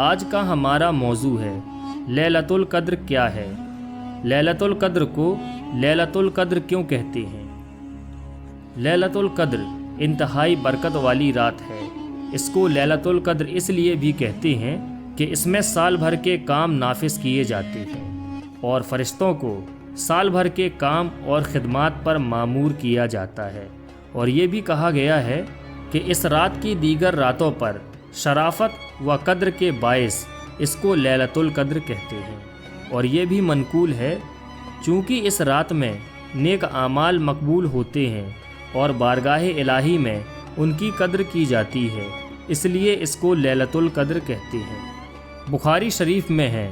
آج کا ہمارا موضوع ہے لیلۃ القدر کیا ہے؟ لیلۃ القدر کو لیلۃ القدر کیوں کہتے ہیں؟ لیلۃ القدر انتہائی برکت والی رات ہے۔ اس کو لیلۃ القدر اس لیے بھی کہتے ہیں کہ اس میں سال بھر کے کام نافذ کیے جاتے ہیں اور فرشتوں کو سال بھر کے کام اور خدمات پر مامور کیا جاتا ہے۔ اور یہ بھی کہا گیا ہے کہ اس رات کی دیگر راتوں پر شرافت و قدر کے باعث اس کو لیلۃ القدر کہتے ہیں۔ اور یہ بھی منقول ہے چونکہ اس رات میں نیک اعمال مقبول ہوتے ہیں اور بارگاہ الہی میں ان کی قدر کی جاتی ہے، اس لیے اس کو لیلۃ القدر کہتے ہیں۔ بخاری شریف میں ہے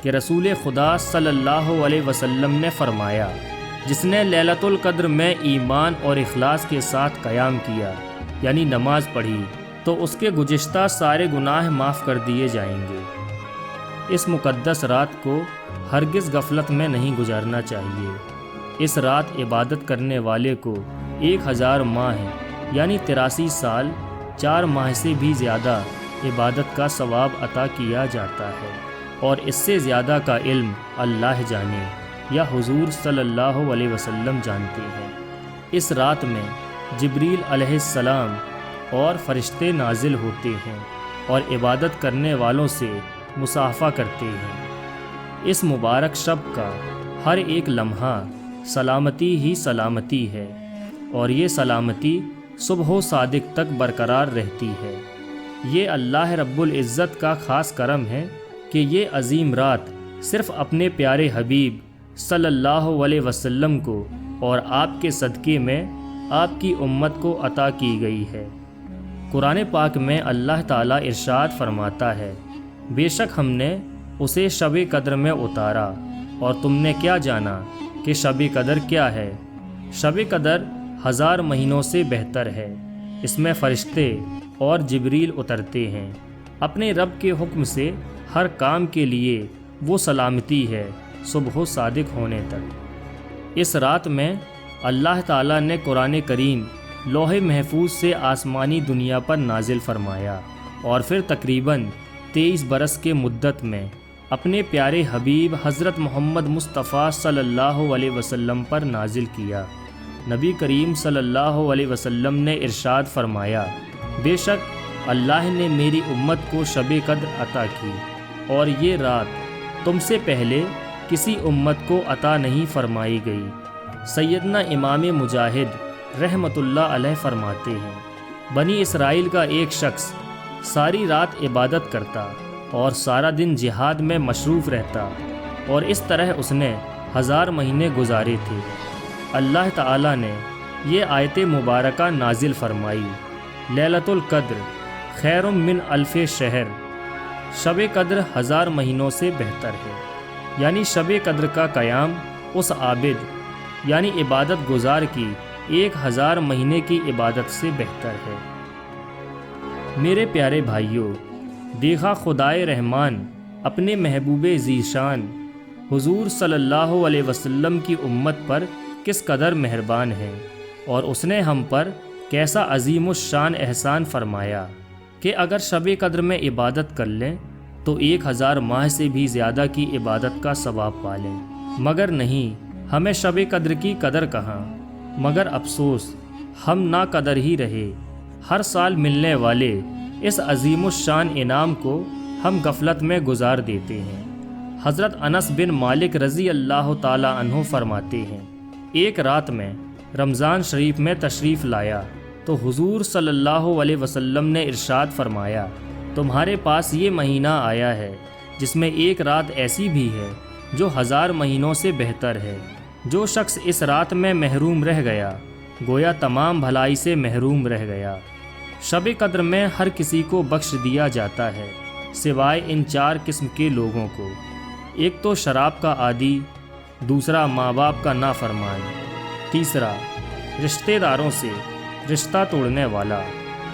کہ رسول خدا صلی اللہ علیہ وسلم نے فرمایا، جس نے لیلۃ القدر میں ایمان اور اخلاص کے ساتھ قیام کیا یعنی نماز پڑھی تو اس کے گزشتہ سارے گناہ معاف کر دیے جائیں گے۔ اس مقدس رات کو ہرگز غفلت میں نہیں گزارنا چاہیے۔ اس رات عبادت کرنے والے کو 1000 ماہ یعنی 83 سال 4 ماہ سے بھی زیادہ عبادت کا ثواب عطا کیا جاتا ہے، اور اس سے زیادہ کا علم اللہ جانے یا حضور صلی اللہ علیہ وسلم جانتے ہیں۔ اس رات میں جبریل علیہ السلام اور فرشتے نازل ہوتے ہیں اور عبادت کرنے والوں سے مصافحہ کرتے ہیں۔ اس مبارک شب کا ہر ایک لمحہ سلامتی ہی سلامتی ہے، اور یہ سلامتی صبح و صادق تک برقرار رہتی ہے۔ یہ اللہ رب العزت کا خاص کرم ہے کہ یہ عظیم رات صرف اپنے پیارے حبیب صلی اللہ علیہ وسلم کو اور آپ کے صدقے میں آپ کی امت کو عطا کی گئی ہے۔ قرآن پاک میں اللہ تعالیٰ ارشاد فرماتا ہے، بے شک ہم نے اسے شب قدر میں اتارا، اور تم نے کیا جانا کہ شب قدر کیا ہے؟ شب قدر 1000 مہینوں سے بہتر ہے۔ اس میں فرشتے اور جبریل اترتے ہیں۔ اپنے رب کے حکم سے ہر کام کے لیے وہ سلامتی ہے صبح و صادق ہونے تک۔ اس رات میں اللہ تعالیٰ نے قرآن کریم لوح محفوظ سے آسمانی دنیا پر نازل فرمایا، اور پھر تقریباً 23 برس کے مدت میں اپنے پیارے حبیب حضرت محمد مصطفیٰ صلی اللہ علیہ وسلم پر نازل کیا۔ نبی کریم صلی اللہ علیہ وسلم نے ارشاد فرمایا، بے شک اللہ نے میری امت کو شب قدر عطا کی، اور یہ رات تم سے پہلے کسی امت کو عطا نہیں فرمائی گئی۔ سیدنا امام مجاہد رحمۃ اللہ علیہ فرماتے ہیں، بنی اسرائیل کا ایک شخص ساری رات عبادت کرتا اور سارا دن جہاد میں مصروف رہتا، اور اس طرح اس نے 1000 مہینے گزارے تھے۔ اللہ تعالیٰ نے یہ آیت مبارکہ نازل فرمائی، لیلۃ القدر خیر من الف شہر، شب قدر 1000 مہینوں سے بہتر ہے۔ یعنی شب قدر کا قیام اس عابد یعنی عبادت گزار کی 1000 مہینے کی عبادت سے بہتر ہے۔ میرے پیارے بھائیوں، دیکھا خدائے رحمان اپنے محبوب ذیشان حضور صلی اللہ علیہ وسلم کی امت پر کس قدر مہربان ہے، اور اس نے ہم پر کیسا عظیم الشان احسان فرمایا کہ اگر شب قدر میں عبادت کر لیں تو 1000 ماہ سے بھی زیادہ کی عبادت کا ثواب پا لیں۔ مگر نہیں، ہمیں شب قدر کی قدر کہاں، مگر افسوس ہم نا قدر ہی رہے۔ ہر سال ملنے والے اس عظیم الشان انعام کو ہم غفلت میں گزار دیتے ہیں۔ حضرت انس بن مالک رضی اللہ تعالی عنہ فرماتے ہیں، ایک رات میں رمضان شریف میں تشریف لایا تو حضور صلی اللہ علیہ وسلم نے ارشاد فرمایا، تمہارے پاس یہ مہینہ آیا ہے جس میں ایک رات ایسی بھی ہے جو 1000 مہینوں سے بہتر ہے۔ جو شخص اس رات میں محروم رہ گیا گویا تمام بھلائی سے محروم رہ گیا۔ شب قدر میں ہر کسی کو بخش دیا جاتا ہے سوائے ان 4 قسم کے لوگوں کو، ایک تو شراب کا عادی، دوسرا ماں باپ کا نافرمان، تیسرا رشتہ داروں سے رشتہ توڑنے والا،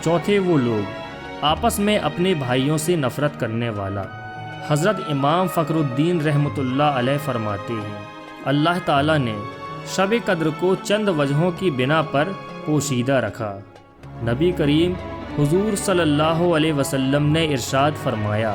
چوتھے وہ لوگ آپس میں اپنے بھائیوں سے نفرت کرنے والا۔ حضرت امام فخر الدین رحمۃ اللہ علیہ فرماتے ہیں، اللہ تعالیٰ نے شب قدر کو چند وجہوں کی بنا پر پوشیدہ رکھا۔ نبی کریم حضور صلی اللہ علیہ وسلم نے ارشاد فرمایا،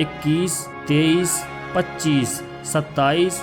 21, 23, 25, 27